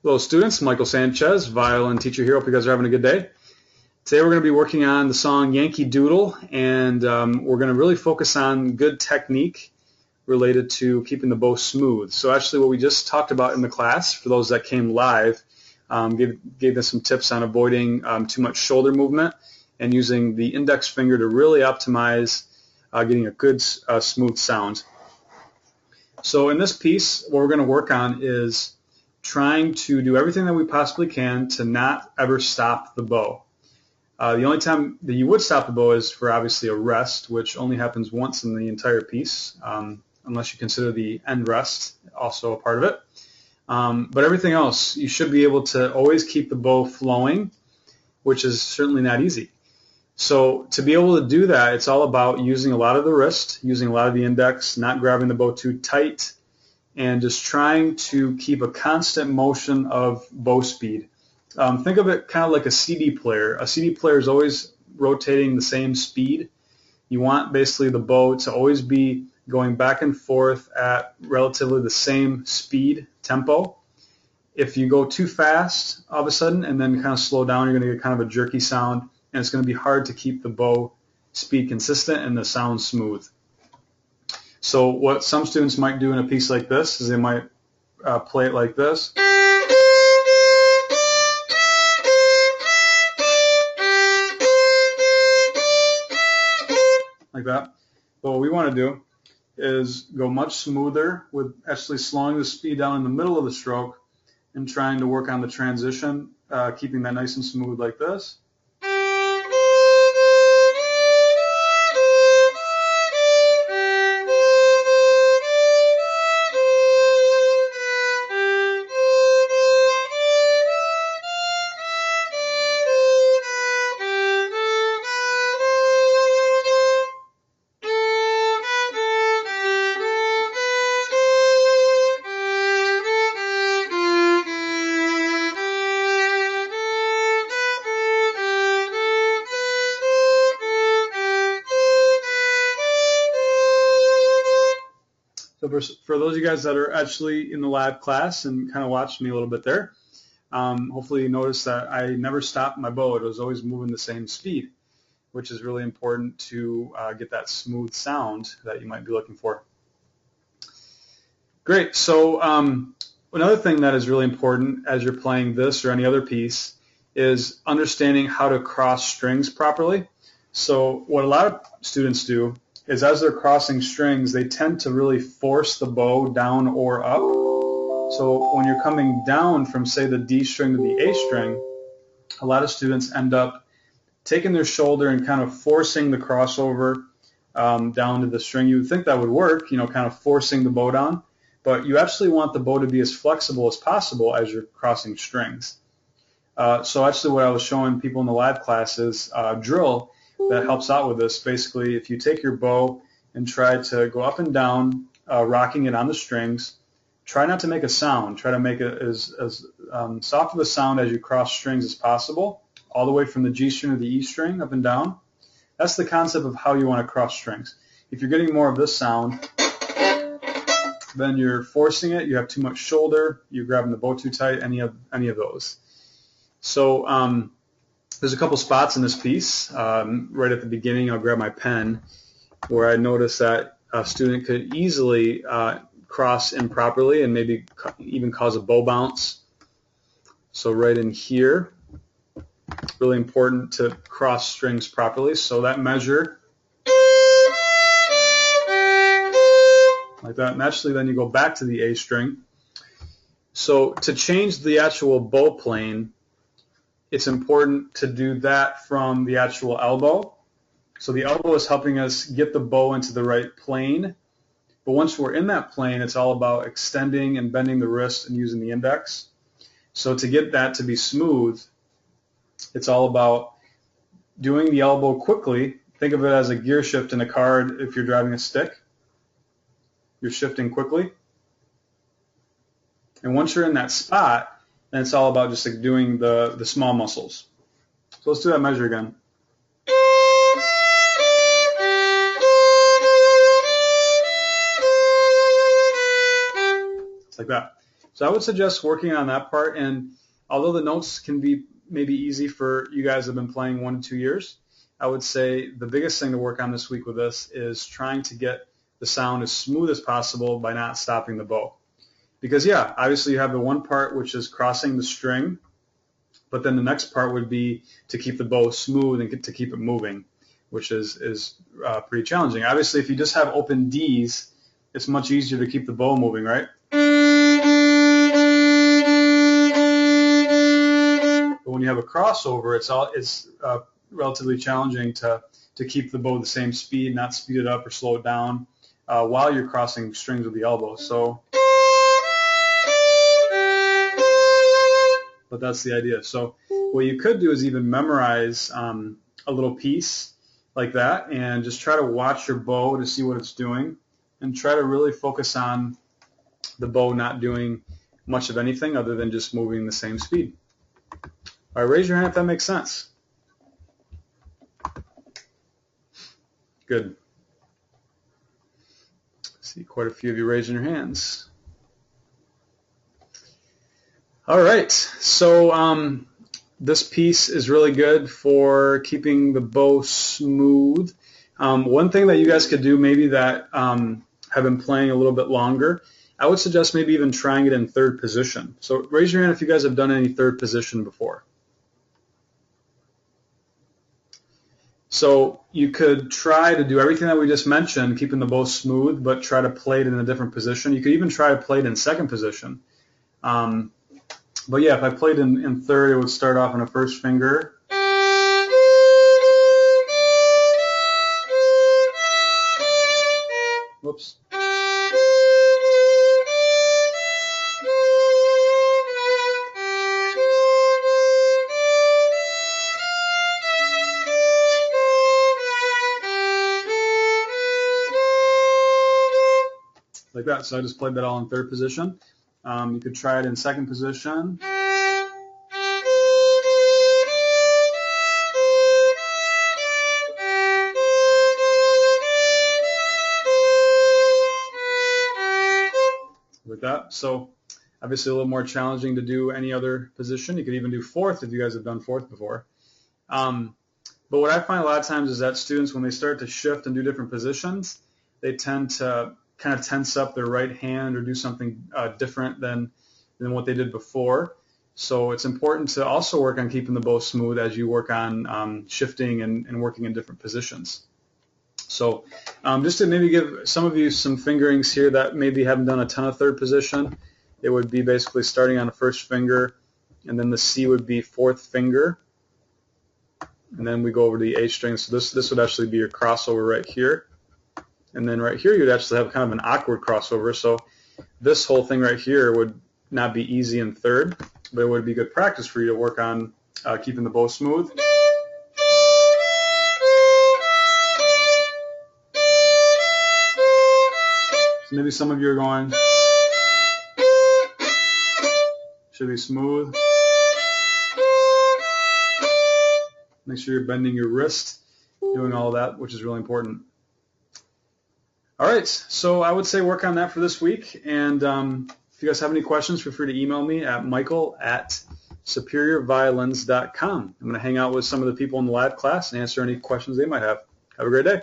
Hello students, Michael Sanchez, violin teacher here. Hope you guys are having a good day. Today we're going to be working on the song Yankee Doodle, and we're going to really focus on good technique related to keeping the bow smooth. So actually what we just talked about in the class, for those that came live, gave us some tips on avoiding too much shoulder movement and using the index finger to really optimize getting a good smooth sound. So in this piece, what we're going to work on is trying to do everything that we possibly can to not ever stop the bow. The only time that you would stop the bow is for obviously a rest, which only happens once in the entire piece, unless you consider the end rest also a part of it. But everything else, you should be able to always keep the bow flowing, which is certainly not easy. So to be able to do that, it's all about using a lot of the wrist, using a lot of the index, not grabbing the bow too tight, and just trying to keep a constant motion of bow speed. Think of it kind of like a CD player. A CD player is always rotating the same speed. You want basically the bow to always be going back and forth at relatively the same speed, tempo. If you go too fast all of a sudden and then kind of slow down, you're going to get kind of a jerky sound, and it's going to be hard to keep the bow speed consistent and the sound smooth. So what some students might do in a piece like this is they might play it like this. Like that. But what we want to do is go much smoother with actually slowing the speed down in the middle of the stroke and trying to work on the transition, keeping that nice and smooth like this. So for those of you guys that are actually in the lab class and kind of watched me a little bit there, hopefully you noticed that I never stopped my bow. It was always moving the same speed, which is really important to get that smooth sound that you might be looking for. Great. So another thing that is really important as you're playing this or any other piece is understanding how to cross strings properly. So what a lot of students do is as they're crossing strings, they tend to really force the bow down or up. So when you're coming down from, say, the D string to the A string, a lot of students end up taking their shoulder and kind of forcing the crossover down to the string. You would think that would work, kind of forcing the bow down, but you actually want the bow to be as flexible as possible as you're crossing strings. So actually what I was showing people in the lab class is a drill that helps out with this. Basically, if you take your bow and try to go up and down, rocking it on the strings, try not to make a sound. Try to make it as soft of a sound as you cross strings as possible, all the way from the G string to the E string, up and down. That's the concept of how you want to cross strings. If you're getting more of this sound, then you're forcing it, you have too much shoulder, you're grabbing the bow too tight, any of those. So there's a couple spots in this piece. Right at the beginning, I'll grab my pen, where I notice that a student could easily cross improperly and maybe even cause a bow bounce. So right in here, really important to cross strings properly. So that measure, like that, and actually then you go back to the A string. So to change the actual bow plane, it's important to do that from the actual elbow. So the elbow is helping us get the bow into the right plane. But once we're in that plane, it's all about extending and bending the wrist and using the index. So to get that to be smooth, it's all about doing the elbow quickly. Think of it as a gear shift in a car if you're driving a stick. You're shifting quickly. And once you're in that spot, then it's all about just like doing the small muscles. So let's do that measure again. It's like that. So I would suggest working on that part. And although the notes can be maybe easy for you guys that have been playing 1 to 2 years, I would say the biggest thing to work on this week with this is trying to get the sound as smooth as possible by not stopping the bow. Because yeah, obviously you have the one part which is crossing the string, but then the next part would be to keep the bow smooth and to keep it moving, which is pretty challenging. Obviously, if you just have open Ds, it's much easier to keep the bow moving, right? But when you have a crossover, it's relatively challenging to keep the bow the same speed, not speed it up or slow it down while you're crossing strings with the elbow. So, but that's the idea. So what you could do is even memorize a little piece like that and just try to watch your bow to see what it's doing and try to really focus on the bow not doing much of anything other than just moving the same speed. All right, raise your hand if that makes sense. Good. I see quite a few of you raising your hands. All right, so this piece is really good for keeping the bow smooth. One thing that you guys could do, maybe that have been playing a little bit longer, I would suggest maybe even trying it in third position. So raise your hand if you guys have done any third position before. So you could try to do everything that we just mentioned, keeping the bow smooth, but try to play it in a different position. You could even try to play it in second position. But yeah, if I played in third, it would start off on a first finger. Whoops. Like that. So I just played that all in third position. You could try it in second position. Like that. So obviously a little more challenging to do any other position. You could even do fourth if you guys have done fourth before. But what I find a lot of times is that students, when they start to shift and do different positions, they tend to kind of tense up their right hand or do something different than what they did before. So it's important to also work on keeping the bow smooth as you work on shifting and working in different positions. So just to maybe give some of you some fingerings here that maybe haven't done a ton of third position, it would be basically starting on the first finger, and then the C would be fourth finger, and then we go over to the A string. So this would actually be your crossover right here. And then right here, you'd actually have kind of an awkward crossover. So this whole thing right here would not be easy in third, but it would be good practice for you to work on keeping the bow smooth. So maybe some of you are going, should be smooth. Make sure you're bending your wrist, doing all of that, which is really important. All right, so I would say work on that for this week. And if you guys have any questions, feel free to email me at michael@superiorviolins.com. I'm going to hang out with some of the people in the lab class and answer any questions they might have. Have a great day.